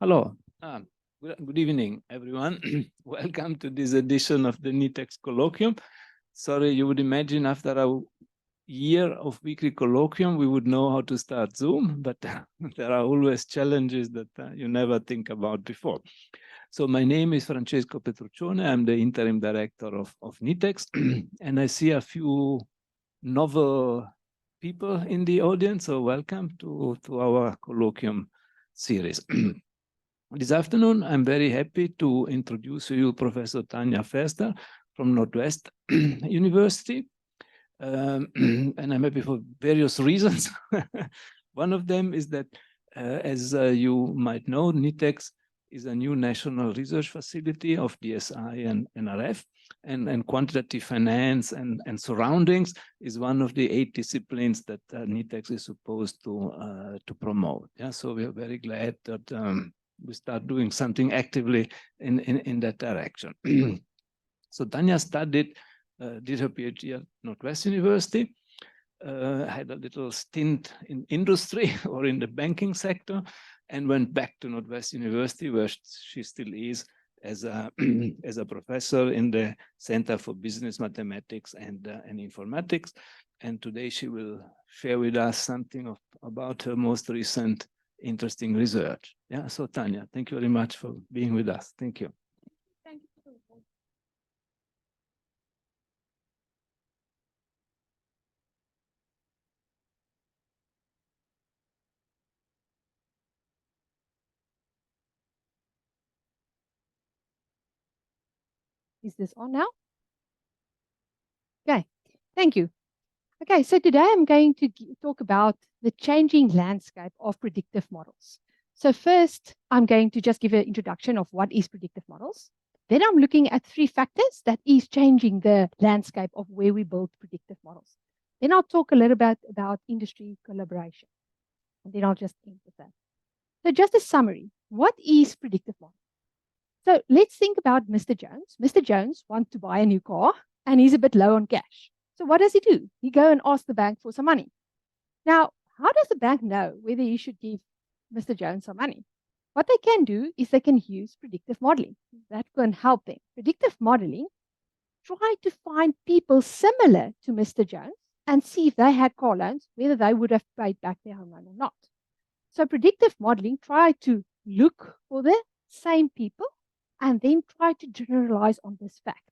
Hello. Good evening, everyone. Welcome to this edition of the NITheCS Colloquium. Sorry, you would imagine after a year of weekly colloquium, we would know how to start Zoom, but there are always challenges that you never think about before. So my name is Francesco Petruccione. I'm the interim director of NITheCS, and I see a few novel people in the audience, so welcome to our colloquium series. This afternoon, I'm very happy to introduce to you Professor Tanja Verster from Northwest University. And I'm happy for various reasons. One of them is that, as you might know, NITheCS is a new national research facility of DSI and NRF, and quantitative finance and surroundings is one of the 8 disciplines that NITheCS is supposed to promote. Yeah, so we are very glad that we start doing something actively in that direction. So Tanja studied, did her PhD at Northwest University, had a little stint in industry or in the banking sector, and went back to Northwest University, where she still is as a as a professor in the Center for Business Mathematics and Informatics. And today she will share with us something about her most recent interesting research. Yeah, so Tanja, thank you very much for being with us. Thank you. Thank you. Is this on now? Okay, thank you. Okay, so today I'm going to talk about the changing landscape of predictive models. So first, I'm going to just give an introduction of what is predictive models. Then I'm looking at 3 factors that is changing the landscape of where we build predictive models. Then I'll talk a little bit about industry collaboration. And then I'll just end with that. So just a summary, what is predictive model? So let's think about Mr. Jones. Mr. Jones wants to buy a new car and he's a bit low on cash. So what does he do? He go and ask the bank for some money. Now, how does the bank know whether he should give Mr. Jones some money? What they can do is they can use predictive modeling. That can help them. Predictive modeling, try to find people similar to Mr. Jones and see if they had car loans, whether they would have paid back their home loan or not. So predictive modeling, try to look for the same people and then try to generalize on this fact.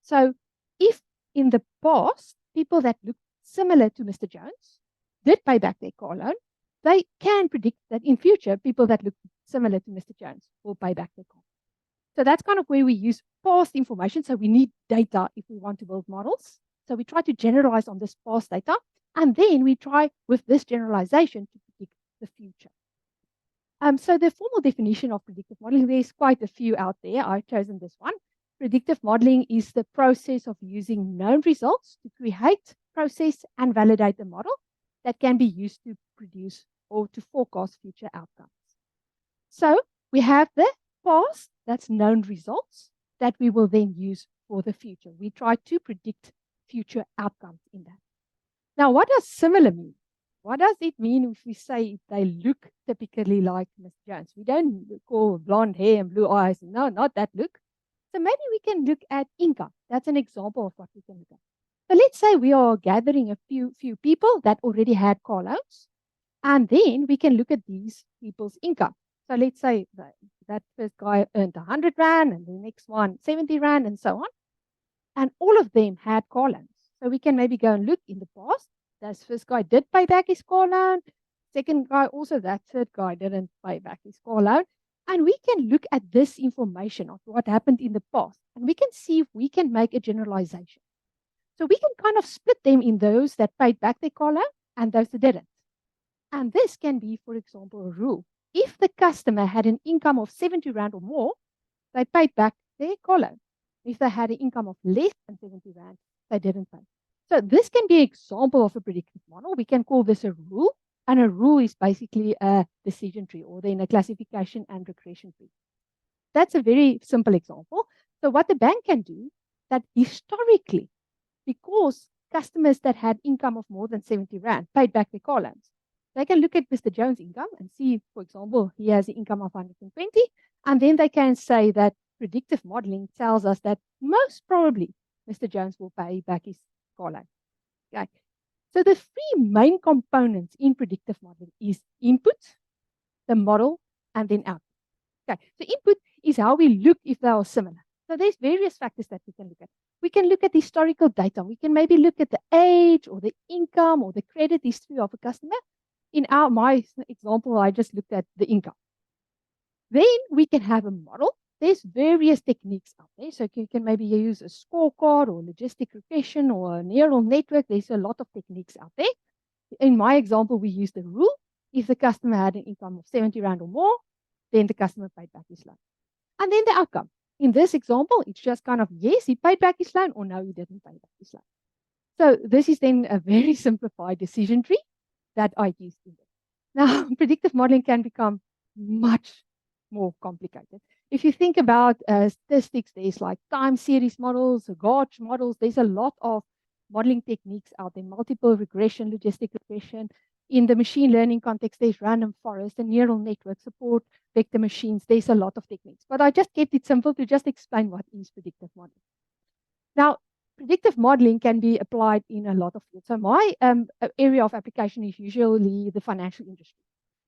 So if in the past, people that look similar to Mr. Jones did pay back their car loan, they can predict that in future, people that look similar to Mr. Jones will pay back their car. So that's kind of where we use past information. So we need data if we want to build models. So we try to generalize on this past data, and then we try with this generalization to predict the future. So the formal definition of predictive modeling, there's quite a few out there. I've chosen this one. Predictive modeling is the process of using known results to create, process, and validate a model that can be used to produce or to forecast future outcomes. So we have the past, that's known results, that we will then use for the future. We try to predict future outcomes in that. Now, what does similar mean? What does it mean if we say they look typically like Mr. Jones? We don't call blonde hair and blue eyes. No, not that look. So maybe we can look at income. That's an example of what we can look at. So let's say we are gathering a few people that already had car loans, and then we can look at these people's income. So let's say that first guy earned 100 Rand, and the next one 70 Rand, and so on. And all of them had car loans. So we can maybe go and look in the past. That first guy did pay back his car loan. Second guy also, that third guy didn't pay back his car loan. And we can look at this information of what happened in the past, and we can see if we can make a generalization. So we can kind of split them in those that paid back their car loan and those that didn't. And this can be, for example, a rule. If the customer had an income of 70 Rand or more, they paid back their car loan. If they had an income of less than 70 Rand, they didn't pay. So this can be an example of a predictive model. We can call this a rule. And a rule is basically a decision tree, or then a classification and regression tree. That's a very simple example. So what the bank can do, that historically, because customers that had income of more than 70 Rand paid back their car loans, They can look at Mr. Jones' income and see, for example, he has an income of 120, and then they can say that predictive modeling tells us that most probably Mr. Jones will pay back his car loan. Okay. So the three main components in predictive modeling is input, the model, and then output. Okay. So input is how we look if they are similar. So there's various factors that we can look at. We can look at historical data. We can maybe look at the age or the income or the credit history of a customer. In my example, I just looked at the income. Then we can have a model. There's various techniques out there. So you can maybe use a scorecard or logistic regression or a neural network. There's a lot of techniques out there. In my example, we used the rule. If the customer had an income of 70 Rand or more, then the customer paid back his loan. And then the outcome. In this example, it's just kind of, yes, he paid back his loan, or no, he didn't pay back his loan. So this is then a very simplified decision tree that I used in this. Now, predictive modeling can become much more complicated. If you think about statistics, there's like time series models, gauge models. There's a lot of modeling techniques out there, multiple regression, logistic regression. In the machine learning context, there's random forest and neural network support, vector machines. There's a lot of techniques, but I just kept it simple to just explain what is predictive modeling. Now, predictive modeling can be applied in a lot of fields. So my area of application is usually the financial industry.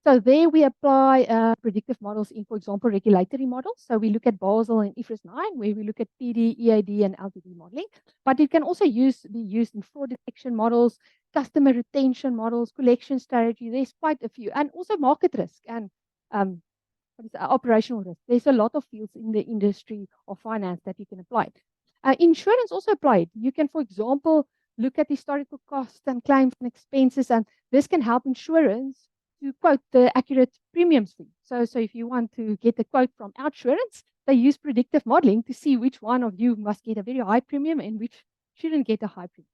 So there we apply predictive models in, for example, regulatory models. So we look at Basel and IFRS 9, where we look at PD, EAD, and LTD modeling. But it can also be used in fraud detection models, customer retention models, collection strategy. There's quite a few. And also market risk and operational risk. There's a lot of fields in the industry of finance that you can apply. Insurance also applied. You can, for example, look at historical costs and claims and expenses, and this can help insurance to quote the accurate premiums for you. So if you want to get a quote from Outsurance, they use predictive modeling to see which one of you must get a very high premium and which shouldn't get a high premium.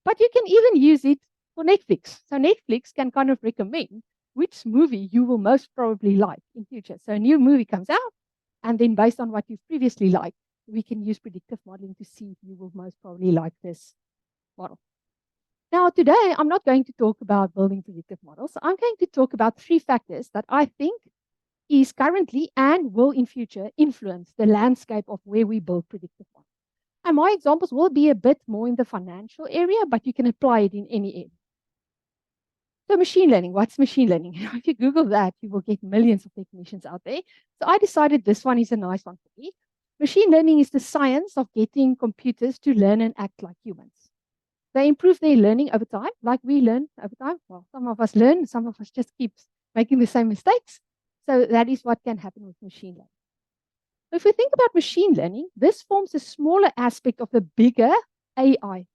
But you can even use it for Netflix. So Netflix can kind of recommend which movie you will most probably like in future. So a new movie comes out, and then based on what you've previously liked, we can use predictive modeling to see if you will most probably like this model. Now, today, I'm not going to talk about building predictive models. I'm going to talk about three factors that I think is currently and will in future influence the landscape of where we build predictive models. And my examples will be a bit more in the financial area, but you can apply it in any area. So machine learning, what's machine learning? If you Google that, you will get millions of definitions out there. So I decided this one is a nice one for me. Machine learning is the science of getting computers to learn and act like humans. They improve their learning over time, like we learn over time. Well, some of us learn, some of us just keep making the same mistakes. So that is what can happen with machine learning. If we think about machine learning, this forms a smaller aspect of the bigger AI.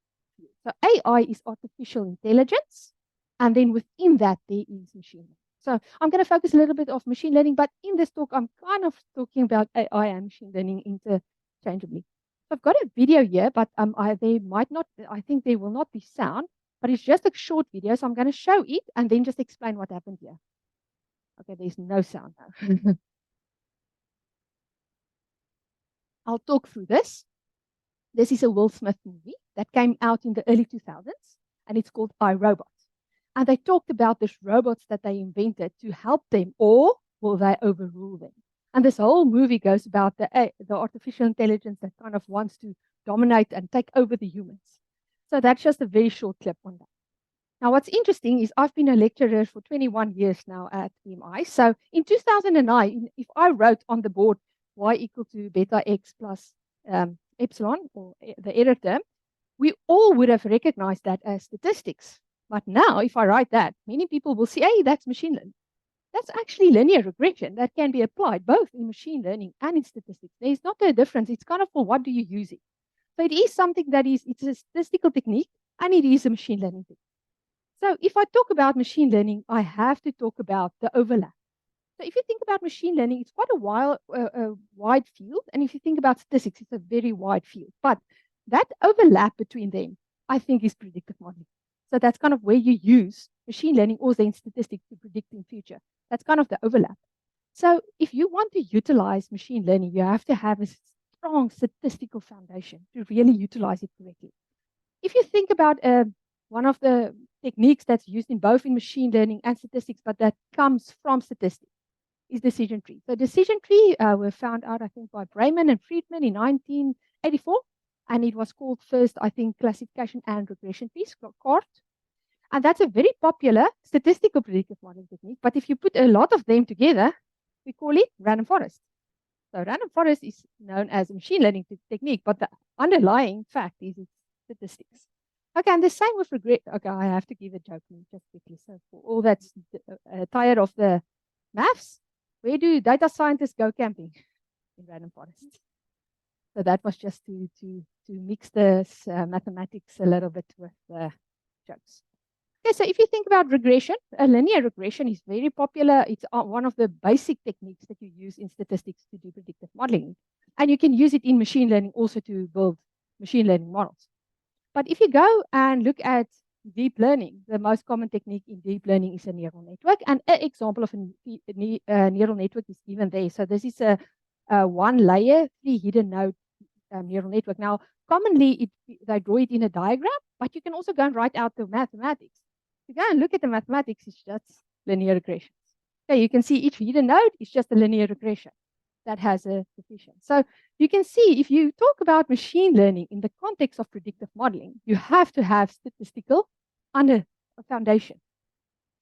So AI is artificial intelligence, and then within that, there is machine learning. So I'm going to focus a little bit on machine learning, but in this talk, I'm kind of talking about AI and machine learning interchangeably. So I've got a video here, but I think there will not be sound, but it's just a short video. So I'm going to show it and then just explain what happened here. Okay, there's no sound now. I'll talk through this. This is a Will Smith movie that came out in the early 2000s, and it's called I, Robot. And they talked about these robots that they invented to help them, or will they overrule them? And this whole movie goes about the artificial intelligence that kind of wants to dominate and take over the humans. So that's just a very short clip on that. Now, what's interesting is I've been a lecturer for 21 years now at BMI. So in 2009, if I wrote on the board y equal to beta x plus epsilon, or the error term, we all would have recognized that as statistics. But now, if I write that, many people will say, hey, that's machine learning. That's actually linear regression that can be applied both in machine learning and in statistics. There's not a difference. It's kind of for what do you use it. So it is something that it's a statistical technique, and it is a machine learning technique. So if I talk about machine learning, I have to talk about the overlap. So if you think about machine learning, it's quite a wide field. And if you think about statistics, it's a very wide field. But that overlap between them, I think, is predictive modeling. So that's kind of where you use machine learning or then statistics to predict in future. That's kind of the overlap. So if you want to utilize machine learning, you have to have a strong statistical foundation to really utilize it correctly. If you think about one of the techniques that's used in both in machine learning and statistics, but that comes from statistics, is decision tree. So decision tree were found out, I think, by Brayman and Friedman in 1984. And it was called first, I think, classification and regression trees, CART. And that's a very popular statistical predictive modeling technique. But if you put a lot of them together, we call it random forest. So random forest is known as a machine learning technique, but the underlying fact is it's statistics. Okay, and the same with regret. Okay, I have to give a joke just quickly. So for all that's tired of the maths, where do data scientists go camping? In random forests. So that was just to mix the mathematics a little bit with the jokes. Okay, so if you think about regression, a linear regression is very popular. It's one of the basic techniques that you use in statistics to do predictive modeling. And you can use it in machine learning also to build machine learning models. But if you go and look at deep learning, the most common technique in deep learning is a neural network. And an example of a neural network is given there. So this is a one layer, 3 hidden node neural network. Now, commonly they draw it in a diagram, but you can also go and write out the mathematics. If you go and look at the mathematics, it's just linear regressions. Okay, you can see each hidden node is just a linear regression that has a coefficient. So you can see if you talk about machine learning in the context of predictive modeling, you have to have statistical under a foundation.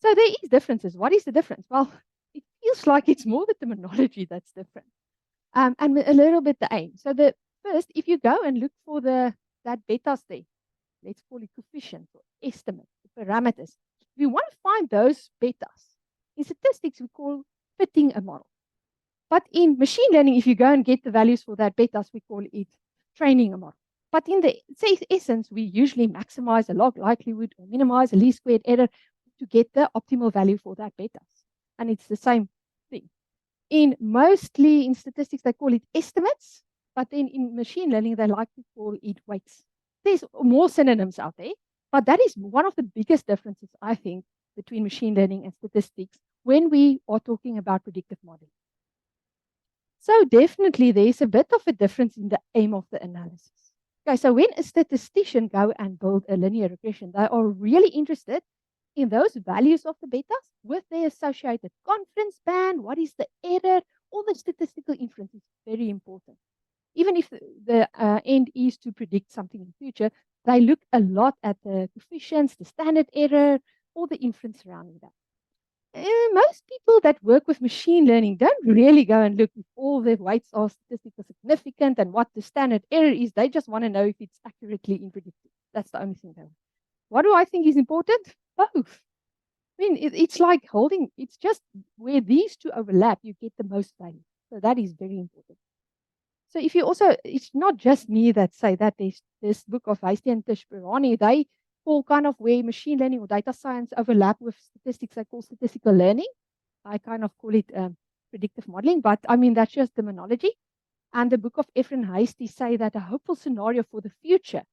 So there is differences. What is the difference? Well, it feels like it's more the terminology that's different. And a little bit the aim. So the first, if you go and look for that beta state, let's call it coefficient or estimate, parameters. We want to find those betas. In statistics, we call fitting a model. But in machine learning, if you go and get the values for that betas, we call it training a model. But in the essence, we usually maximize a log likelihood or minimize a least squared error to get the optimal value for that betas. And it's the same thing. Mostly in statistics, they call it estimates, but then in machine learning, they like to call it weights. There's more synonyms out there, but that is one of the biggest differences, I think, between machine learning and statistics when we are talking about predictive modeling. So definitely there's a bit of a difference in the aim of the analysis. Okay, so when a statistician go and build a linear regression, they are really interested in those values of the betas with their associated confidence band, what is the error, all the statistical inference is very important. Even if the end is to predict something in the future, they look a lot at the coefficients, the standard error, all the inference surrounding that. Most people that work with machine learning don't really go and look if all the weights are statistically significant and what the standard error is. They just want to know if it's accurately in predicting. That's the only thing they want. What do I think is important? Both. I mean, it's like it's just where these two overlap, you get the most value. So that is very important. So if you also, it's not just me that say that. There's this book of Verster and Tishperani, they call kind of where machine learning or data science overlap with statistics, they call statistical learning. I kind of call it predictive modeling, but I mean, that's just terminology. And the book of Efren Hasty say that a hopeful scenario for the future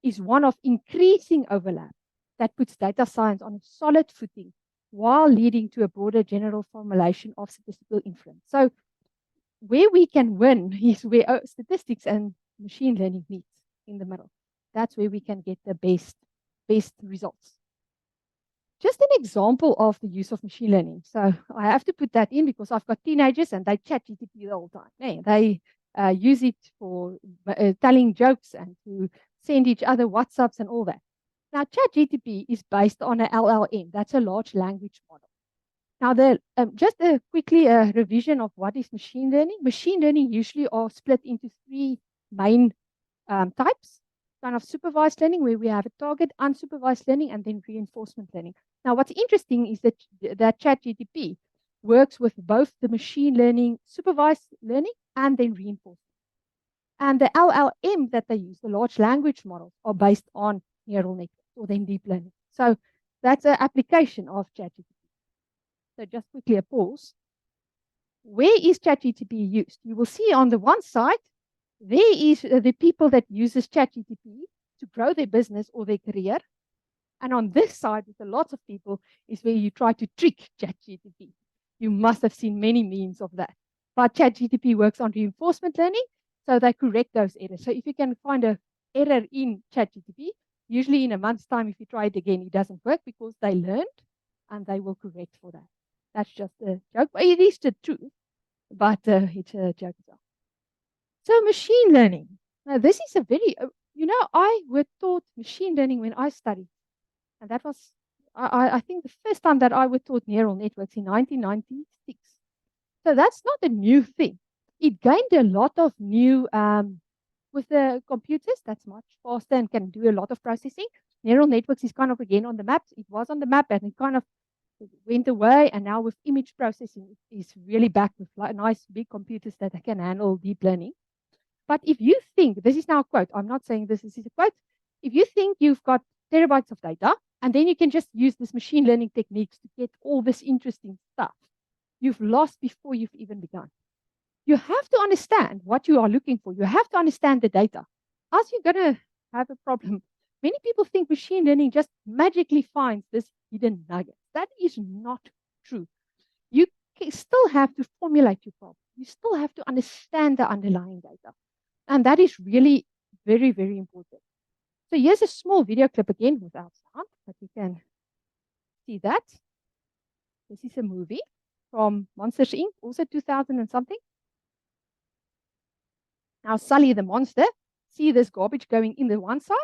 is one of increasing overlap that puts data science on a solid footing while leading to a broader general formulation of statistical inference. So where we can win is where statistics and machine learning meet in the middle. That's where we can get the best results. Just an example of the use of machine learning. So I have to put that in because I've got teenagers and they chat GTP the whole time. They use it for telling jokes and to send each other WhatsApps and all that. Now, ChatGPT is based on an LLM. That's a large language model. Now, just quickly a revision of what is machine learning. Machine learning usually are split into 3 main types. Kind of supervised learning, where we have a target, unsupervised learning, and then reinforcement learning. Now, what's interesting is that ChatGPT works with both the machine learning, supervised learning, and then reinforcement. And the LLM that they use, the large language models, are based on neural networks or then deep learning. So that's an application of ChatGPT. So just quickly a pause. Where is ChatGPT used? You will see on the one side, there is the people that uses ChatGPT to grow their business or their career. And on this side, with lots of people, is where you try to trick ChatGPT. You must have seen many memes of that. But ChatGPT works on reinforcement learning, so they correct those errors. So if you can find an error in ChatGPT, Usually in a month's time, if you try it again, it doesn't work because they learned and they will correct for that. That's just a joke. But it is the truth, but it's a joke as well. So machine learning. Now this is a very, I was taught machine learning when I studied. And that was, I think, the first time that I was taught neural networks in 1996. So that's not a new thing. It gained a lot of new, with the computers, that's much faster and can do a lot of processing. Neural networks is kind of again on the map. It was on the map and it kind of went away. And now with image processing, it's really back with nice big computers that can handle deep learning. But if you think, this is now a quote, I'm not saying this is a quote. If you think you've got terabytes of data, and then you can just use this machine learning techniques to get all this interesting stuff, you've lost before you've even begun. You have to understand what you are looking for. You have to understand the data. Else you're going to have a problem. Many people think machine learning just magically finds this hidden nugget. That is not true. You still have to formulate your problem. You still have to understand the underlying data. And that is really very, very important. So here's a small video clip again without sound, but you can see that. This is a movie from Monsters Inc., also 2000 and something. Now Sully the monster, see this garbage going in the one side,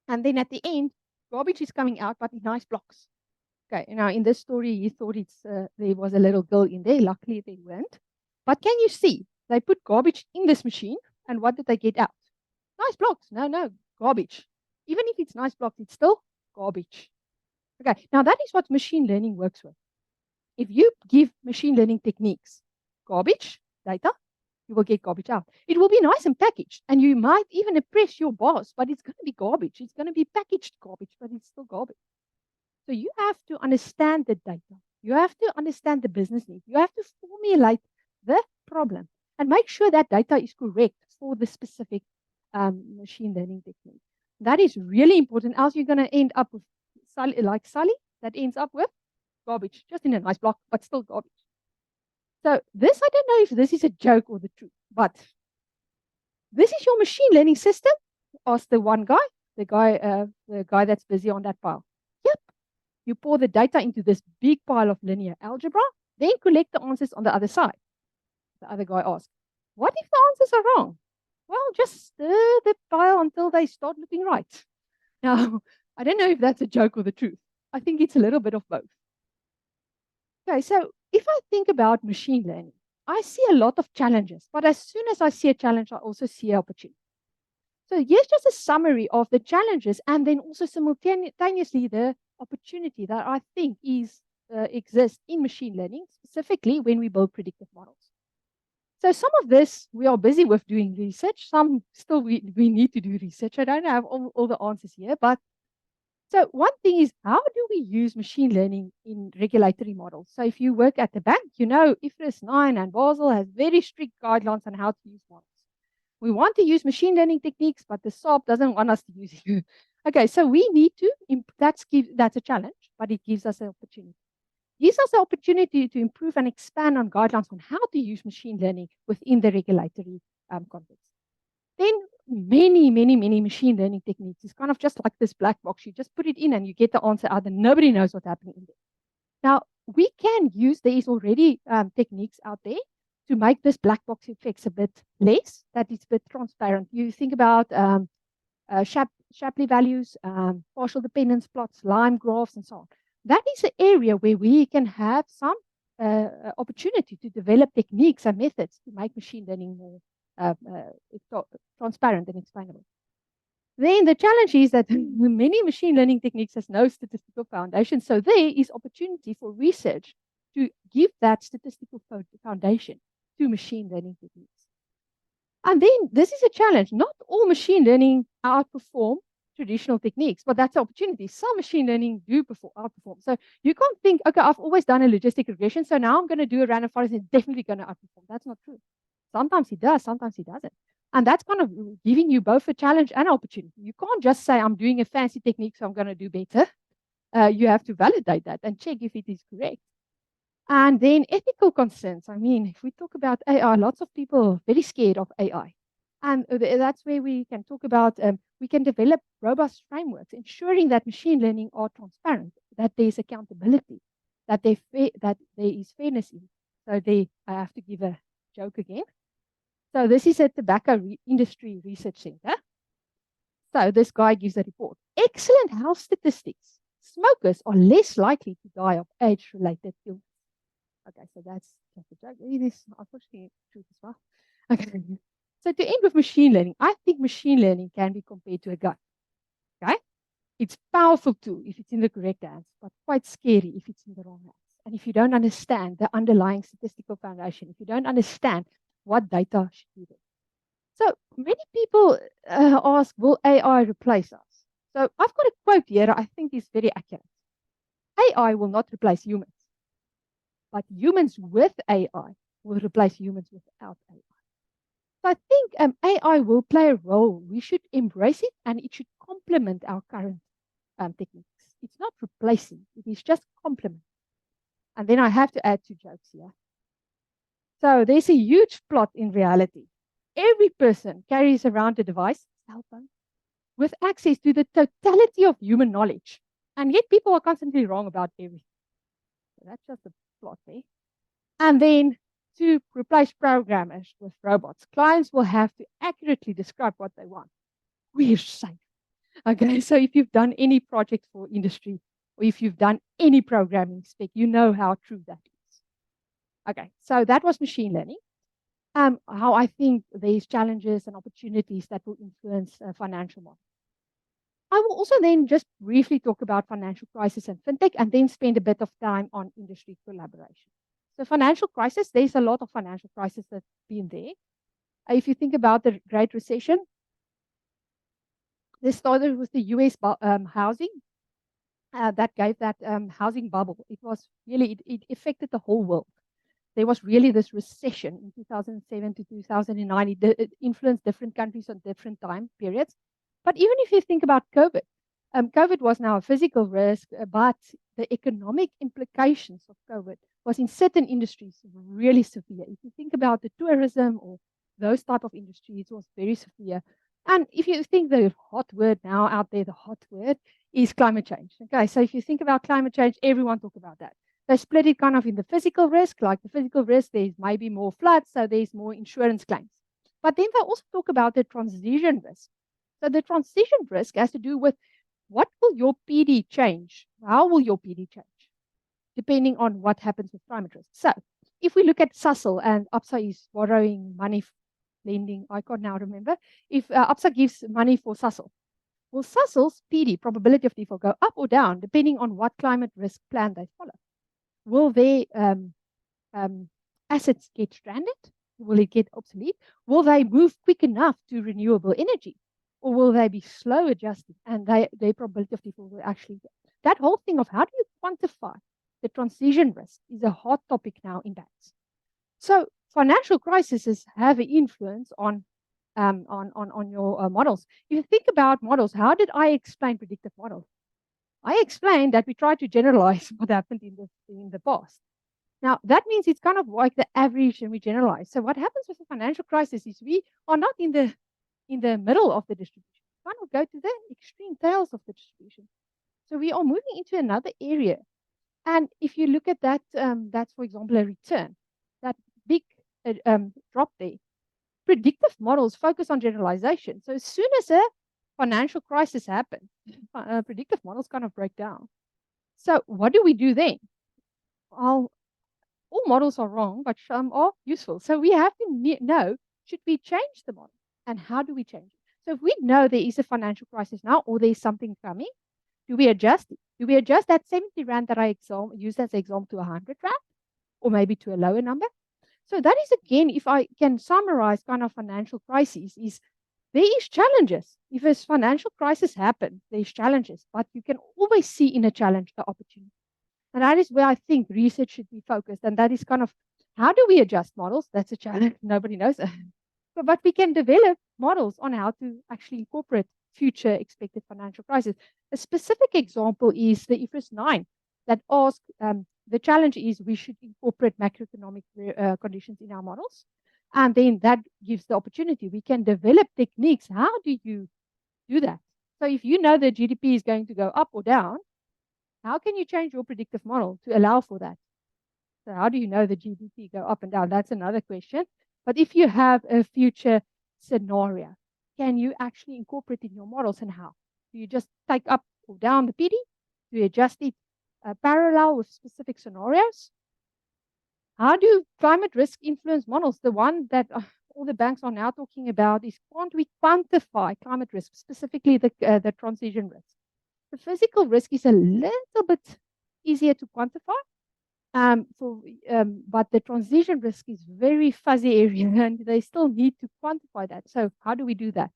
and then at the end, garbage is coming out, but in nice blocks. Okay, now in this story, he thought there was a little girl in there. Luckily, they weren't. But can you see? They put garbage in this machine, and what did they get out? Nice blocks. No, garbage. Even if it's nice blocks, it's still garbage. Okay, now that is what machine learning works with. If you give machine learning techniques garbage data, you will get garbage out. It will be nice and packaged, and you might even impress your boss, but it's going to be garbage. It's going to be packaged garbage, but it's still garbage. So you have to understand the data. You have to understand the business need. You have to formulate the problem and make sure that data is correct for the specific machine learning technique. That is really important, else you're going to end up with like Sully, that ends up with garbage, just in a nice block, but still garbage. So this, I don't know if this is a joke or the truth, but this is your machine learning system. Ask the one guy, the guy that's busy on that pile. Yep. You pour the data into this big pile of linear algebra, then collect the answers on the other side. The other guy asked, what if the answers are wrong? Well, just stir the pile until they start looking right. Now, I don't know if that's a joke or the truth. I think it's a little bit of both. Okay, so if I think about machine learning, I see a lot of challenges, but as soon as I see a challenge, I also see an opportunity. So here's just a summary of the challenges and then also simultaneously the opportunity that I think exists in machine learning, specifically when we build predictive models. So some of this we are busy with doing research. Some still we need to do research. I don't have all the answers here, but so one thing is, how do we use machine learning in regulatory models? So if you work at the bank, you know IFRS 9 and Basel has very strict guidelines on how to use models. We want to use machine learning techniques, but the SOP doesn't want us to use it. Okay, so we need to, that's a challenge, but it gives us an opportunity. It gives us the opportunity to improve and expand on guidelines on how to use machine learning within the regulatory context. Then many machine learning techniques. It's kind of just like this black box. You just put it in and you get the answer out and nobody knows what's happening in there. Now, we can use, there is already techniques out there to make this black box effects a bit less, that it's a bit transparent. You think about Shapley values, partial dependence plots, line graphs, and so on. That is an area where we can have some opportunity to develop techniques and methods to make machine learning more transparent and explainable. Then the challenge is that many machine learning techniques has no statistical foundation. So there is opportunity for research to give that statistical foundation to machine learning techniques. And then this is a challenge. Not all machine learning outperform traditional techniques, but that's an opportunity. Some machine learning do outperform. So you can't think, okay, I've always done a logistic regression, so now I'm going to do a random forest and it's definitely going to outperform. That's not true. Sometimes it does, sometimes it doesn't. And that's kind of giving you both a challenge and opportunity. You can't just say, I'm doing a fancy technique, so I'm going to do better. You have to validate that and check if it is correct. And then ethical concerns. I mean, if we talk about AI, lots of people are very scared of AI. And that's where we can talk about, we can develop robust frameworks, ensuring that machine learning are transparent, that there's accountability, that there is fairness in. So I have to give a joke again. So this is a tobacco industry research center. So this guy gives a report. Excellent health statistics. Smokers are less likely to die of age-related illness. Okay, so that's just a joke. It is unfortunately true as well. Okay. So to end with machine learning, I think machine learning can be compared to a gun. Okay? It's a powerful tool if it's in the correct hands, but quite scary if it's in the wrong hands. And if you don't understand the underlying statistical foundation, if you don't understand what data should be there. So many people ask, will AI replace us? So I've got a quote here I think is very accurate. AI will not replace humans, but humans with AI will replace humans without AI. So I think AI will play a role. We should embrace it, and it should complement our current techniques. It's not replacing, it is just complement. And then I have to add 2 jokes here. So there's a huge plot in reality. Every person carries around a device, cell phone, with access to the totality of human knowledge. And yet people are constantly wrong about everything. So that's just a plot there. And then to replace programmers with robots, clients will have to accurately describe what they want. We're safe. Okay, so if you've done any project for industry, or if you've done any programming spec, you know how true that is. Okay, so that was machine learning. How I think there's challenges and opportunities that will influence financial models. I will also then just briefly talk about financial crisis and fintech, and then spend a bit of time on industry collaboration. So financial crisis, there's a lot of financial crisis that's been there. If you think about the Great Recession, this started with the US housing that gave that housing bubble. It was really, it affected the whole world. There was really this recession in 2007 to 2009. It influenced different countries on different time periods. But even if you think about COVID, COVID was now a physical risk, but the economic implications of COVID was in certain industries really severe. If you think about the tourism or those type of industries, it was very severe. And if you think the hot word now out there, the hot word is climate change. Okay, so if you think about climate change, everyone talk about that. They split it kind of in the physical risk, like the physical risk, there's maybe more floods, so there's more insurance claims. But then they also talk about the transition risk. So the transition risk has to do with what will your PD change? How will your PD change? Depending on what happens with climate risk. So if we look at Sasol, and Absa is borrowing money, lending, I can't now remember, if Absa gives money for Sasol, will Sasol's PD, probability of default, go up or down depending on what climate risk plan they follow? Will their assets get stranded? Will it get obsolete? Will they move quick enough to renewable energy? Or will they be slow adjusting and their probability of default will actually go? That whole thing of how do you quantify the transition risk is a hot topic now in banks. So financial crises have an influence on your models. If you think about models, how did I explain predictive models? I explained that we try to generalize what happened in the past. Now, that means it's kind of like the average and we generalize. So what happens with the financial crisis is we are not in the middle of the distribution. We kind of go to the extreme tails of the distribution. So we are moving into another area. And if you look at that, that's, for example, a return, that big drop there. Predictive models focus on generalization. So as soon as a financial crisis happens, predictive models kind of break down. So what do we do then? All models are wrong, but some are useful. So we have to know, should we change the model? And how do we change it? So if we know there is a financial crisis now, or there's something coming, do we adjust it? Do we adjust that 70 Rand that I used as an example to 100 Rand? Or maybe to a lower number? So that is, again, if I can summarize kind of financial crises, is there is challenges. If a financial crisis happens, there's challenges, but you can always see in a challenge the opportunity. And that is where I think research should be focused. And that is kind of, how do we adjust models? That's a challenge. Nobody knows. But we can develop models on how to actually incorporate future expected financial crisis. A specific example is the IFRS 9 that asks, the challenge is we should incorporate macroeconomic conditions in our models. And then that gives the opportunity. We can develop techniques. How do you do that? So if you know the GDP is going to go up or down, how can you change your predictive model to allow for that? So how do you know the GDP go up and down? That's another question. But if you have a future scenario, can you actually incorporate in your models, and how? Do you just take up or down the PD? Do you adjust it parallel with specific scenarios? How do climate risk influence models? The one that all the banks are now talking about is, can't we quantify climate risk, specifically the transition risk? The physical risk is a little bit easier to quantify, but the transition risk is very fuzzy area, and they still need to quantify that. So how do we do that?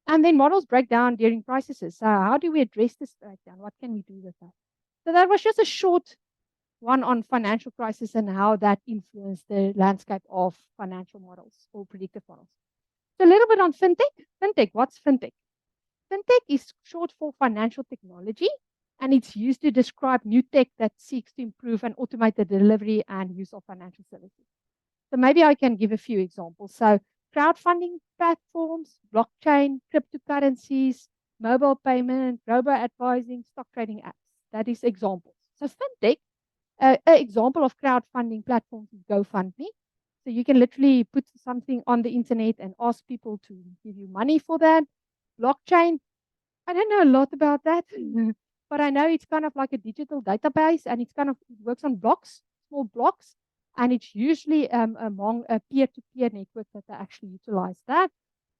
And then models break down during crises. So how do we address this breakdown? What can we do with that? So that was just a short one on financial crisis and how that influenced the landscape of financial models or predictive models. So a little bit on fintech. Fintech, what's fintech? Fintech is short for financial technology, and it's used to describe new tech that seeks to improve and automate the delivery and use of financial services. So maybe I can give a few examples. So crowdfunding platforms, blockchain, cryptocurrencies, mobile payment, robo-advising, stock trading apps. That is examples. So fintech, an example of crowdfunding platforms is GoFundMe. So you can literally put something on the internet and ask people to give you money for that. Blockchain, I don't know a lot about that, but I know it's kind of like a digital database, and it works on blocks, small blocks, and it's usually among a peer-to-peer network that they actually utilize that.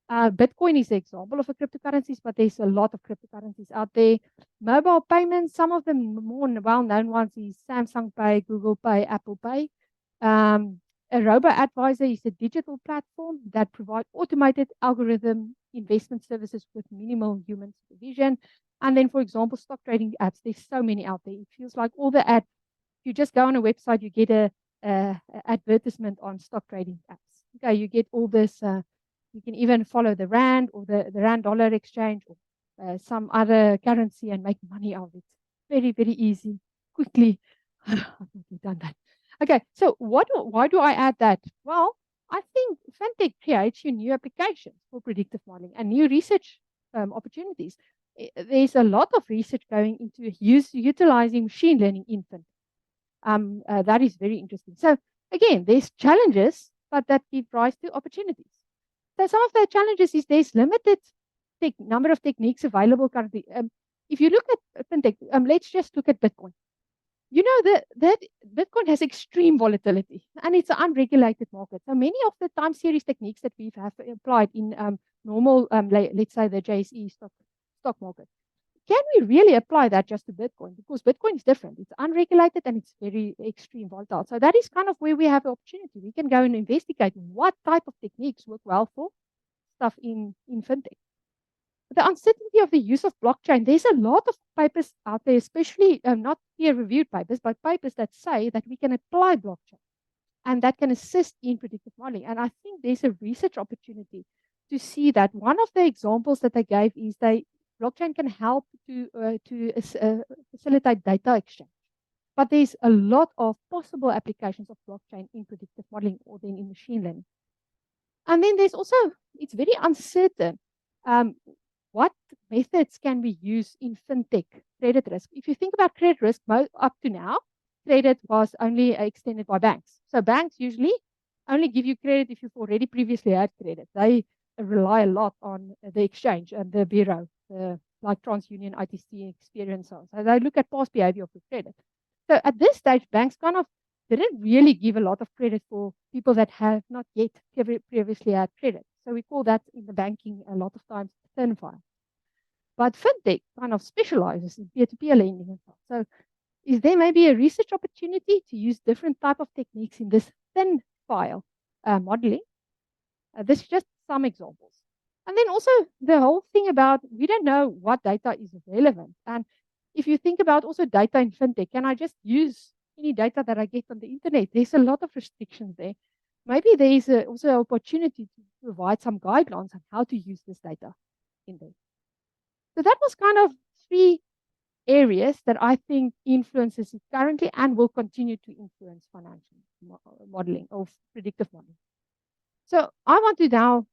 Bitcoin is an example of a cryptocurrencies, but there's a lot of cryptocurrencies out there. Mobile payments, some of the more well-known ones is Samsung Pay, Google Pay, Apple Pay. A robo-advisor is a digital platform that provides automated algorithm investment services with minimal human supervision. And then, for example, stock trading apps, there's so many out there. It feels like all the ads, you just go on a website, you get a advertisement on stock trading apps. Okay, you get all this, you can even follow the Rand or the Rand dollar exchange or some other currency and make money out of it. Very, very easy, quickly. I've done that. Okay, so why do I add that? Well, I think Fintech creates you new applications for predictive modeling and new research opportunities. There's a lot of research going into utilizing machine learning in Fintech. That is very interesting. So again, there's challenges, but that give rise to opportunities. So some of the challenges is there's limited number of techniques available currently. If you look at Fintech, let's just look at Bitcoin. You know that Bitcoin has extreme volatility, and it's an unregulated market. So many of the time series techniques that we have applied in normal, let's say the JSE stock market, can we really apply that just to Bitcoin? Because Bitcoin is different. It's unregulated and it's very extreme volatile. So that is kind of where we have an opportunity. We can go and investigate what type of techniques work well for stuff in Fintech. The uncertainty of the use of blockchain, there's a lot of papers out there, especially not peer-reviewed papers, but papers that say that we can apply blockchain and that can assist in predictive modeling. And I think there's a research opportunity to see that. One of the examples that they gave is blockchain can help to facilitate data exchange. But there's a lot of possible applications of blockchain in predictive modeling or then in machine learning. And then there's also, it's very uncertain. What methods can we use in Fintech credit risk? If you think about credit risk, up to now, credit was only extended by banks. So banks usually only give you credit if you've already previously had credit. They rely a lot on the exchange and the bureau, like TransUnion, ITC, Experience. So they look at past behavior of the credit. So at this stage, banks kind of didn't really give a lot of credit for people that have not yet previously had credit. So we call that in the banking a lot of times thin file. But Fintech kind of specializes in peer-to-peer lending and stuff. So is there maybe a research opportunity to use different type of techniques in this thin file modeling? This is just some examples. And then also the whole thing about, we don't know what data is relevant. And if you think about also data in Fintech, can I just use any data that I get on the internet? There's a lot of restrictions there. Maybe there is also an opportunity to provide some guidelines on how to use this data in there. So that was kind of 3 areas that I think influences it currently and will continue to influence financial modeling or predictive modeling. So I want to now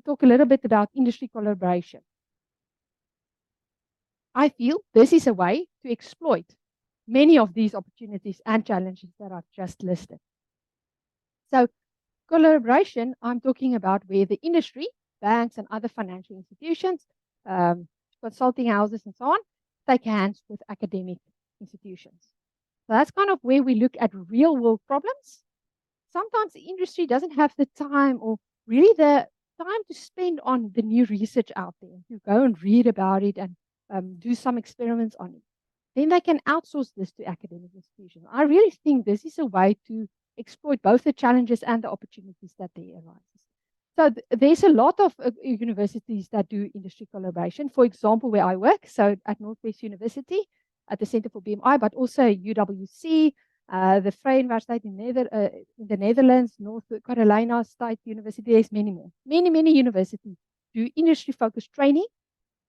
talk a little bit about industry collaboration. I feel this is a way to exploit many of these opportunities and challenges that I've just listed. So collaboration, I'm talking about where the industry, banks and other financial institutions, consulting houses and so on, take hands with academic institutions. So that's kind of where we look at real world problems. Sometimes the industry doesn't have the time or really the time to spend on the new research out there, to go and read about it and do some experiments on it. Then they can outsource this to academic institutions. I really think this is a way to exploit both the challenges and the opportunities that there arises. So there's a lot of universities that do industry collaboration. For example, where I work, so at Northwest University, at the Center for BMI, but also UWC, the Vrije Universiteit in the Netherlands, North Carolina State University, there's many more. Many universities do industry-focused training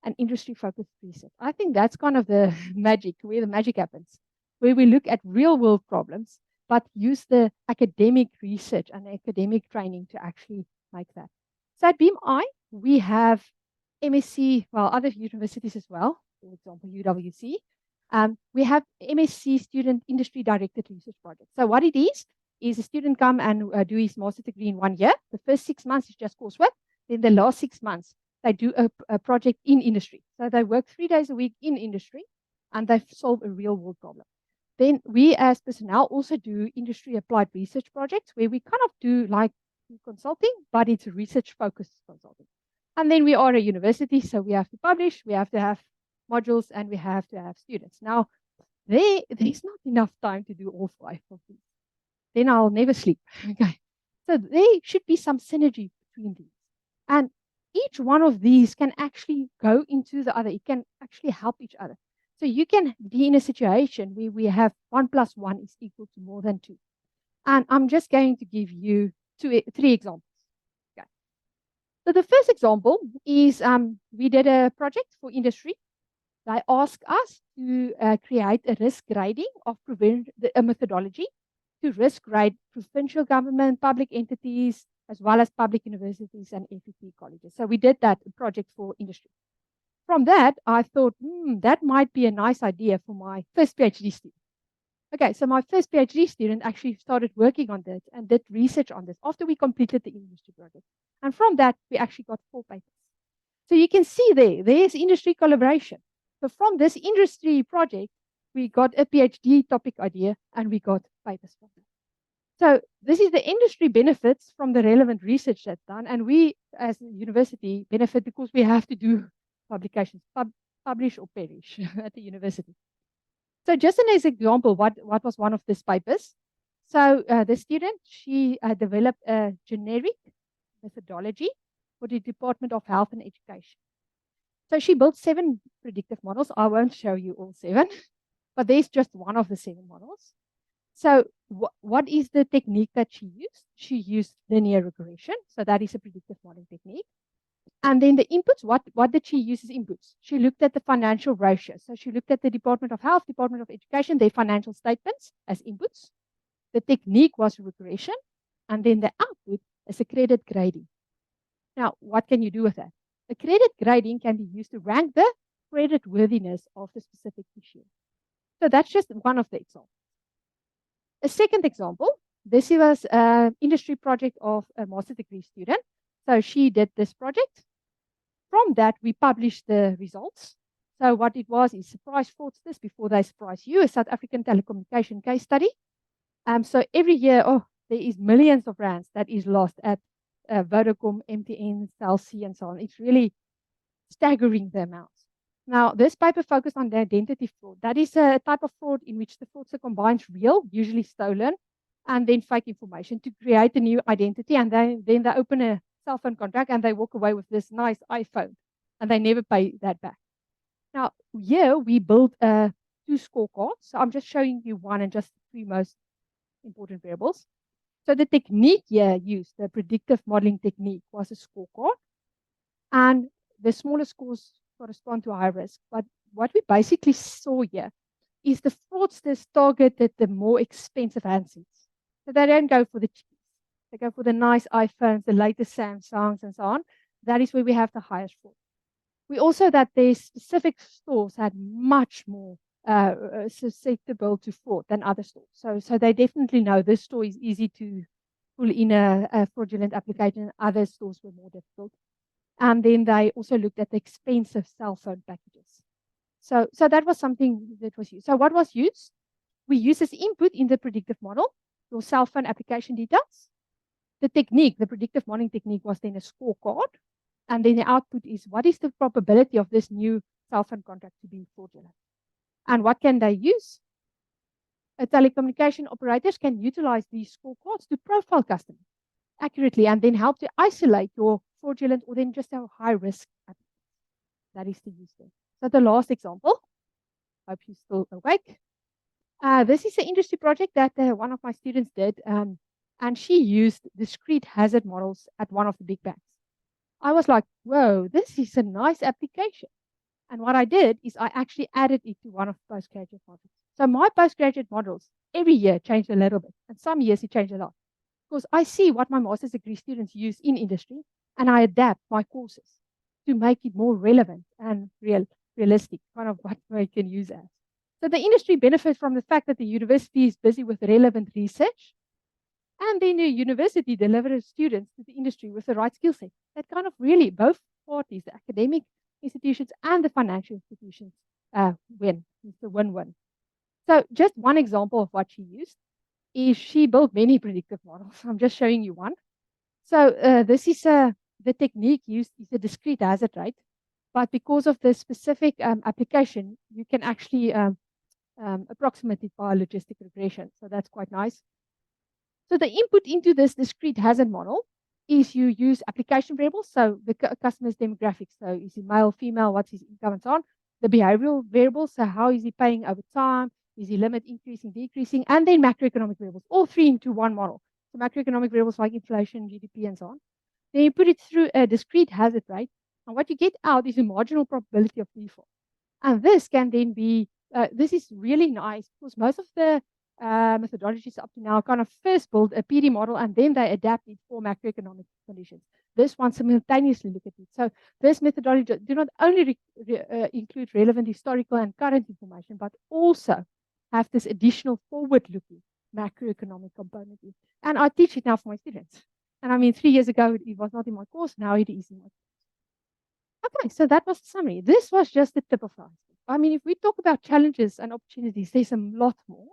and industry-focused research. I think that's kind of the magic, where the magic happens, where we look at real-world problems, but use the academic research and academic training to actually make that. So at BMI, we have MSc, well, other universities as well, for example, UWC. We have MSc student industry-directed research projects. So what it is a student come and do his master's degree in 1 year. The first 6 months is just coursework. Then the last 6 months, they do a project in industry. So they work 3 days a week in industry and they solve a real world problem. Then we as personnel also do industry applied research projects where we kind of do like consulting, but it's research focused consulting. And then we are a university, so we have to publish, we have to have modules, and we have to have students. Now, there's not enough time to do all 5 of these. Then I'll never sleep. Okay. So there should be some synergy between these. And each one of these can actually go into the other. It can actually help each other. So you can be in a situation where we have 1 + 1 is equal to more than 2. And I'm just going to give you 3 examples. Okay. So the first example is we did a project for industry. They asked us to create a risk grading of a methodology to risk grade provincial government, public entities, as well as public universities and FET colleges. So we did that project for industry. From that, I thought, that might be a nice idea for my first PhD student. Okay, so my first PhD student actually started working on this and did research on this after we completed the industry project. And from that, we actually got 4 papers. So you can see there's industry collaboration. So from this industry project, we got a PhD topic idea and we got papers from it. So this is the industry benefits from the relevant research that's done. And we as a university benefit because we have to do publications, publish or perish at the university. So just as an example, what was one of these papers? So the student, she developed a generic methodology for the Department of Health and Education. So she built 7 predictive models. I won't show you all 7, but there's just one of the 7 models. So what is the technique that she used? She used linear regression. So that is a predictive modeling technique. And then the inputs, what did she use as inputs? She looked at the financial ratios. So she looked at the Department of Health, Department of Education, their financial statements as inputs. The technique was regression. And then the output is a credit grading. Now, what can you do with that? The credit grading can be used to rank the credit worthiness of the specific issue. So that's just one of the examples. A second example, this was an industry project of a master's degree student. So she did this project. From that, we published the results. So what it was is surprise fraudsters before they surprise you, a South African telecommunication case study. So every year, there is millions of rands that is lost at Vodacom, MTN, Cell C, and so on. It's really staggering the amounts. Now, this paper focused on the identity fraud. That is a type of fraud in which the fraudster combines real, usually stolen, and then fake information to create a new identity. And then they open a cell phone contract and they walk away with this nice iPhone and they never pay that back. Now, here we built 2 scorecards. So I'm just showing you one and just 3 most important variables. So the technique here used, the predictive modeling technique, was a scorecard. And the smaller scores correspond to high risk. But what we basically saw here is the fraudsters targeted the more expensive handsets. So they don't go for the cheap. They go for the nice iPhones, the latest Samsungs, and so on. That is where we have the highest fraud. We also that their specific stores had much more susceptible to fraud than other stores. So they definitely know this store is easy to pull in a fraudulent application. Other stores were more difficult. And then they also looked at the expensive cell phone packages. So that was something that was used. So what was used? We use as input in the predictive model your cell phone application details. The technique, the predictive modeling technique, was then a scorecard. And then the output is what is the probability of this new cell phone contract to be fraudulent? And what can they use? Telecommunication operators can utilize these scorecards to profile customers accurately and then help to isolate your fraudulent or then just our high risk. That is the use there. So the last example, hope you're still awake. This is an industry project that one of my students did, and she used discrete hazard models at one of the big banks. I was like, whoa, this is a nice application. And what I did is I actually added it to one of the postgraduate modules. So my postgraduate modules every year changed a little bit, and some years it changed a lot. Because I see what my master's degree students use in industry, and I adapt my courses to make it more relevant and realistic, kind of what I can use as. So the industry benefits from the fact that the university is busy with relevant research, and then the university delivers students to the industry with the right skill set. That kind of really, both parties, the academic institutions and the financial institutions, win. It's a win-win. So just one example of what she used is she built many predictive models. I'm just showing you one. So this is the technique used is a discrete hazard rate, but because of the specific application, you can actually approximate it by logistic regression. So that's quite nice. So the input into this discrete hazard model is you use application variables. So the customer's demographics. So is he male, female, what's his income, and so on. The behavioral variables. So how is he paying over time? Is he limit increasing, decreasing? And then macroeconomic variables, all three into one model. So macroeconomic variables like inflation, GDP, and so on. Then you put it through a discrete hazard rate. And what you get out is a marginal probability of default. And this can then be, this is really nice because most of the methodologies up to now kind of first build a PD model and then they adapt it for macroeconomic conditions. This one simultaneously look at it. So this methodology do not only include relevant historical and current information, but also have this additional forward-looking macroeconomic component. And I teach it now for my students. And I mean, 3 years ago, it was not in my course. Now it is in my course. Okay, so that was the summary. This was just the tip of the iceberg. I mean, if we talk about challenges and opportunities, there's a lot more.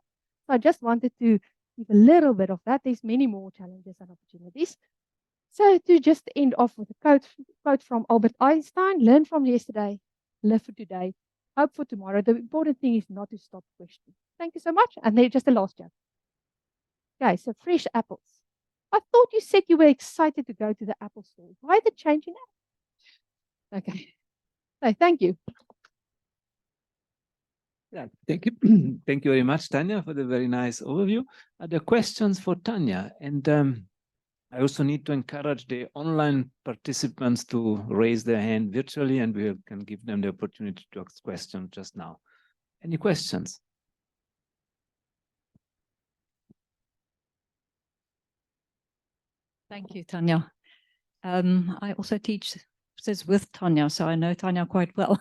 So I just wanted to give a little bit of that. There's many more challenges and opportunities. So to just end off with a quote from Albert Einstein, learn from yesterday, live for today, hope for tomorrow. The important thing is not to stop questioning. Thank you so much. And then just the last chapter. Okay, so fresh apples. I thought you said you were excited to go to the Apple store. Why the change in that? Okay. So thank you. Yeah, thank you. Thank you very much, Tanja, for the very nice overview. Are there questions for Tanja? And I also need to encourage the online participants to raise their hand virtually, and we can give them the opportunity to ask questions just now. Any questions? Thank you, Tanja. I also teach courses with Tanja, so I know Tanja quite well.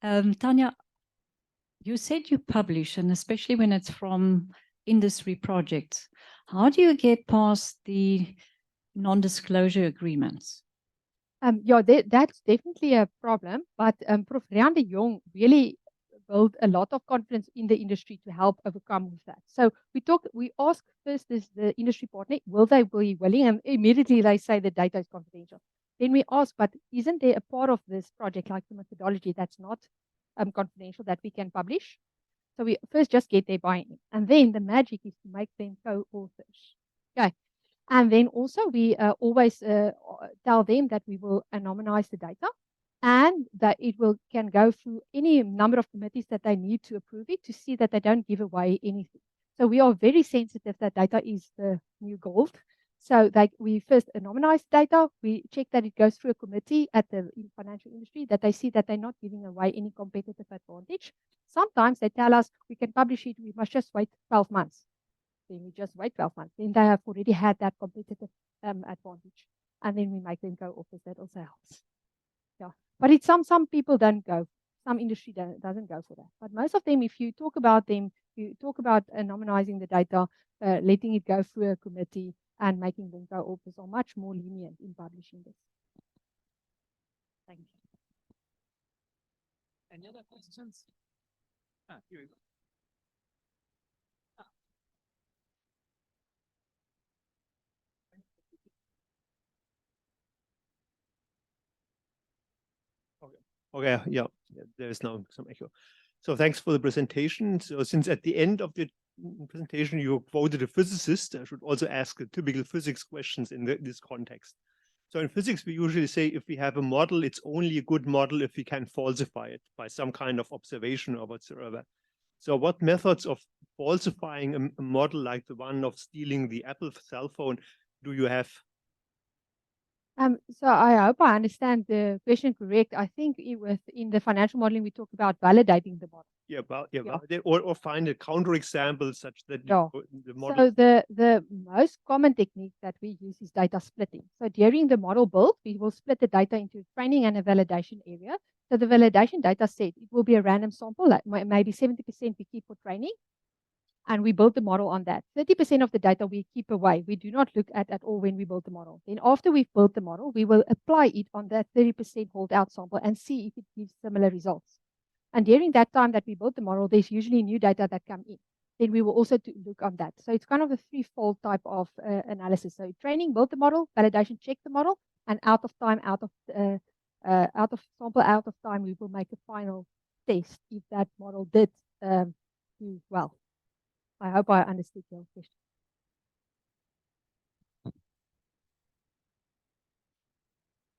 Tanja, you said you publish, and especially when it's from industry projects, how do you get past the non-disclosure agreements? Yeah, that's definitely a problem, but Prof. Rian de Jong really built a lot of confidence in the industry to help overcome with that. So we ask first the industry partner, will they be willing? And immediately they say the data is confidential. Then we ask, but isn't there a part of this project, like the methodology, that's not confidential that we can publish? So we first just get their buy-in. And then the magic is to make them co-authors. Okay. And then also we always tell them that we will anonymize the data and that it can go through any number of committees that they need to approve it to see that they don't give away anything. So we are very sensitive that data is the new gold. So we first anonymize data, we check that it goes through a committee at the financial industry, that they see that they're not giving away any competitive advantage. Sometimes they tell us we can publish it, we must just wait 12 months. then we just wait 12 months. Then they have already had that competitive advantage. And then we make them go off, that also helps. Yeah. But it's some people don't go. Some industry doesn't go for that. But most of them, if you talk about them, you talk about anonymizing the data, letting it go through a committee and making them go off, are much more lenient in publishing this. Thank you. Any other questions? Here we go. Okay, yeah, there is now some echo. So thanks for the presentation. So since at the end of the presentation you quoted a physicist, I should also ask the typical physics questions in this context. So in physics, we usually say if we have a model, it's only a good model if we can falsify it by some kind of observation or whatsoever. So what methods of falsifying a model like the one of stealing the Apple cell phone do you have? So I hope I understand the question correct. I think in the financial modeling, we talk about validating the model. Yeah, validate or find a counterexample such that Yeah. the model. So the most common technique that we use is data splitting. So during the model build, we will split the data into training and a validation area. So the validation data set, it will be a random sample, like maybe 70% we keep for training. And we build the model on that. 30% of the data we keep away. We do not look at all when we build the model. Then after we've built the model, we will apply it on that 30% hold out sample and see if it gives similar results. And during that time that we built the model, there's usually new data that come in. Then we will also look on that. So it's kind of a threefold type of analysis. So training, build the model, validation, check the model, and out of time, out of sample, out of time, we will make a final test if that model did do well. I hope I understood your question.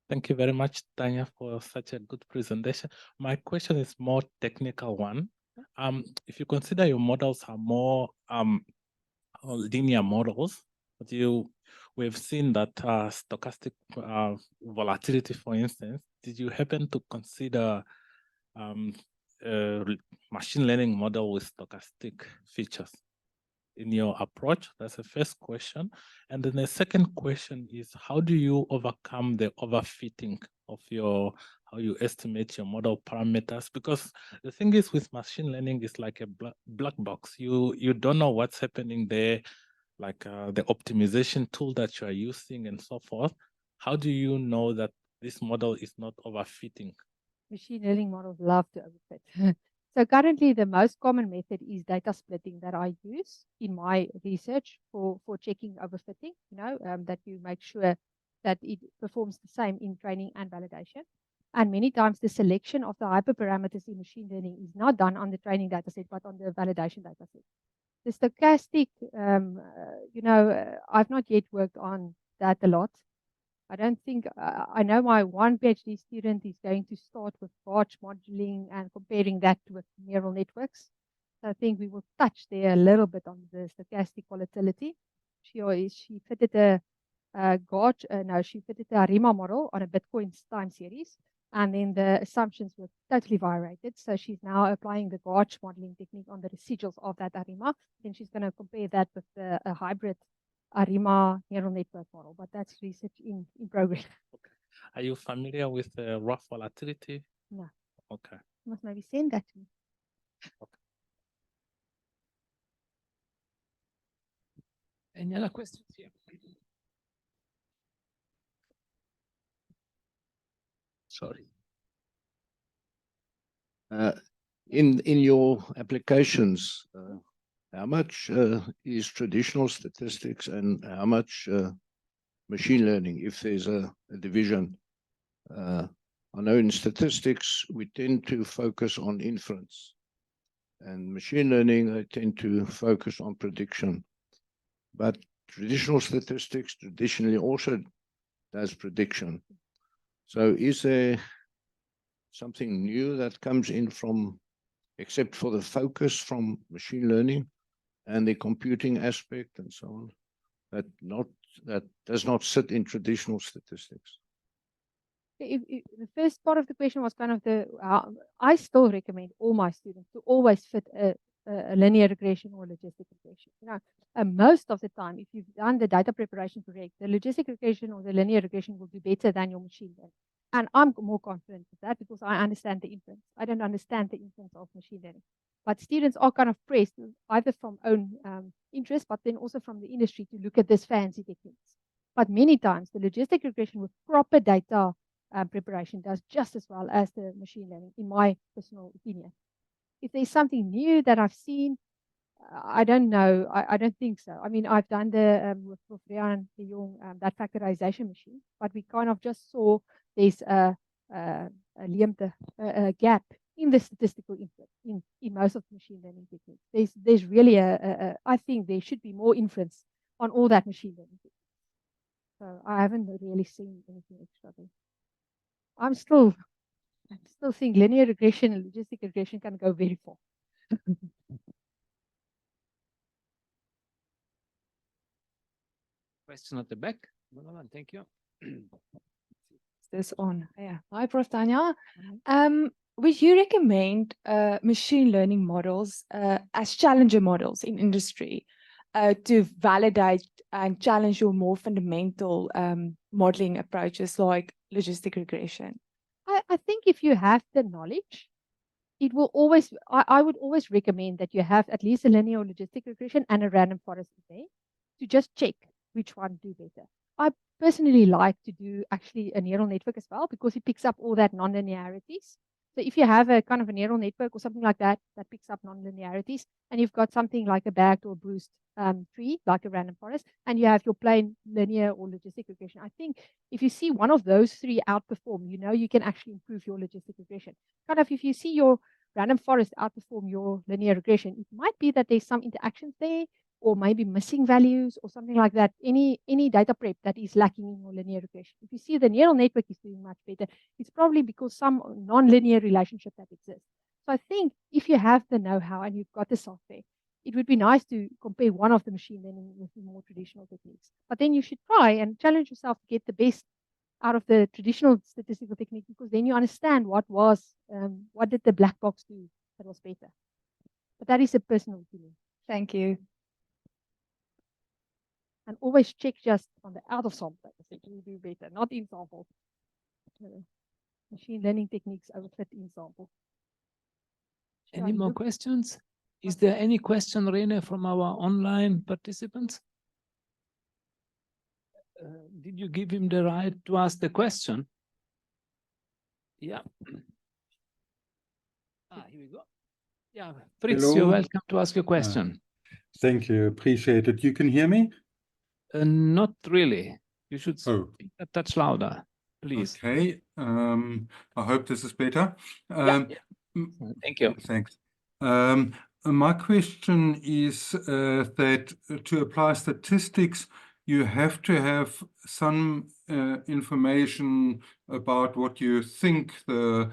Thank you very much, Tanja, for such a good presentation. My question is more technical one. If you consider your models are more linear models, but we've seen that stochastic volatility, for instance, did you happen to consider machine learning model with stochastic features in your approach? That's the first question. And then the second question is, how do you overcome the overfitting of how you estimate your model parameters? Because the thing is with machine learning, it's like a black box. You don't know what's happening there, like the optimization tool that you are using and so forth. How do you know that this model is not overfitting? Machine learning models love to overfit. So currently, the most common method is data splitting that I use in my research for checking overfitting, that you make sure that it performs the same in training and validation. And many times the selection of the hyperparameters in machine learning is not done on the training data set, but on the validation data set. The stochastic, I've not yet worked on that a lot. I don't think, I know my one PhD student is going to start with Gauge modeling and comparing that with neural networks. So I think we will touch there a little bit on the stochastic volatility. She fitted she fitted the ARIMA model on a Bitcoin time series. And then the assumptions were totally violated. So she's now applying the Gauge modeling technique on the residuals of that ARIMA. Then she's going to compare that with a hybrid ARIMA neural network model, but that's research in progress. Okay. Are you familiar with the rough volatility? No. Okay. You must maybe send that to me. Okay. Any other questions here? Sorry. In your applications, how much is traditional statistics and how much machine learning, if there's a division? I know in statistics, we tend to focus on inference. And machine learning, I tend to focus on prediction. But traditional statistics traditionally also does prediction. So is there something new that comes in from, except for the focus from machine learning and the computing aspect and so on, that does not sit in traditional statistics? The first part of the question was kind of I still recommend all my students to always fit a a linear regression or logistic regression. You know, most of the time, if you've done the data preparation correct, the logistic regression or the linear regression will do better than your machine learning. And I'm more confident with that because I understand the inference. I don't understand the inference of machine learning. But students are kind of pressed either from own interest, but then also from the industry to look at this fancy techniques. But many times the logistic regression with proper data preparation does just as well as the machine learning, in my personal opinion. If there's something new that I've seen, I don't know. I don't think so. I mean, I've done the with Prof de Jong, that factorization machine, but we kind of just saw there's a gap in the statistical input in most of the machine learning techniques. There's really I think there should be more inference on all that machine learning techniques. So I haven't really seen anything extra there. I still think linear regression and logistic regression can go very far. Question at the back. Thank you. This on. Yeah. Hi, Prof. Tanja. Would you recommend machine learning models as challenger models in industry to validate and challenge your more fundamental modeling approaches like logistic regression? I think if you have the knowledge, it will always, I would always recommend that you have at least a linear or logistic regression and a random forest there to just check which one do better. I personally like to do actually a neural network as well because it picks up all that non-linearities. So if you have a kind of a neural network or something like that, that picks up non-linearities, and you've got something like a bagged or bruised tree, like a random forest, and you have your plain linear or logistic regression, I think if you see one of those three outperform, you know you can actually improve your logistic regression. Kind of if you see your random forest outperform your linear regression, it might be that there's some interactions there, or maybe missing values or something like that, any data prep that is lacking in your linear regression. If you see the neural network is doing much better, it's probably because some non-linear relationship that exists. So I think if you have the know-how and you've got the software, it would be nice to compare one of the machine learning with the more traditional techniques. But then you should try and challenge yourself to get the best out of the traditional statistical technique, because then you understand what did the black box do that was better. But that is a personal opinion. Thank you. And always check just on the out of sample data set, you will do better, not in sample. Machine learning techniques overfit in sample. Any more questions? Is there any question, Rene, from our online participants? Did you give him the right to ask the question? Yeah. Here we go. Yeah, Fritz, Hello. you're welcome to ask your question. Thank you. Appreciate it. You can hear me? Not really. You should speak a touch louder, please. Okay. I hope this is better. Thank you. Thanks. My question is that to apply statistics, you have to have some information about what you think the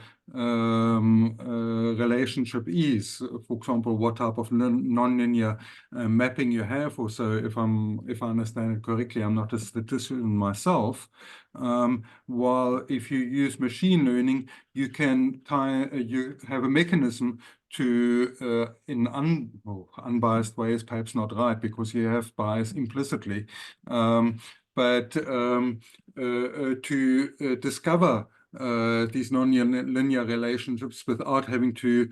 relationship is. For example, what type of nonlinear mapping you have. Also, if I understand it correctly, I'm not a statistician myself. While if you use machine learning, you can you have a mechanism to in unbiased way is perhaps not right because you have bias implicitly, but to discover these non-linear relationships without having to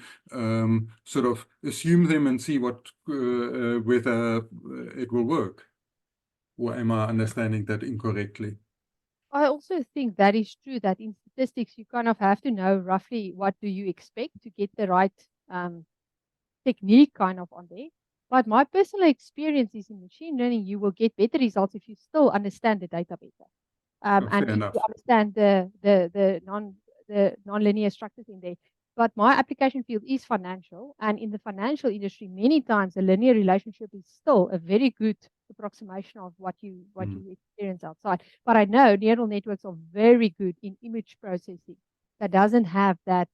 sort of assume them and see what whether it will work. Or am I understanding that incorrectly? I also think that is true, that in statistics, you kind of have to know roughly what do you expect to get the right technique kind of on there. But my personal experience is in machine learning, you will get better results if you still understand the data better. And if you understand the non-linear structures in there. But my application field is financial, and in the financial industry, many times the linear relationship is still a very good approximation of what you experience outside. But I know neural networks are very good in image processing that doesn't have that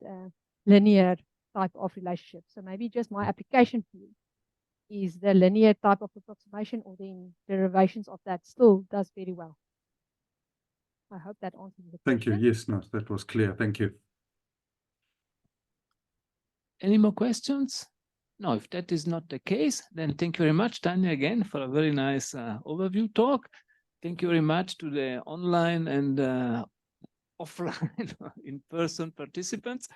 linear type of relationship. So maybe just my application field is the linear type of approximation, or then derivations of that still does very well. I hope that answers the question. Thank you. Yes, no, that was clear. Thank you. Any more questions? Now, if that is not the case, then thank you very much, Tanja, again, for a very nice overview talk. Thank you very much to the online and offline in-person participants.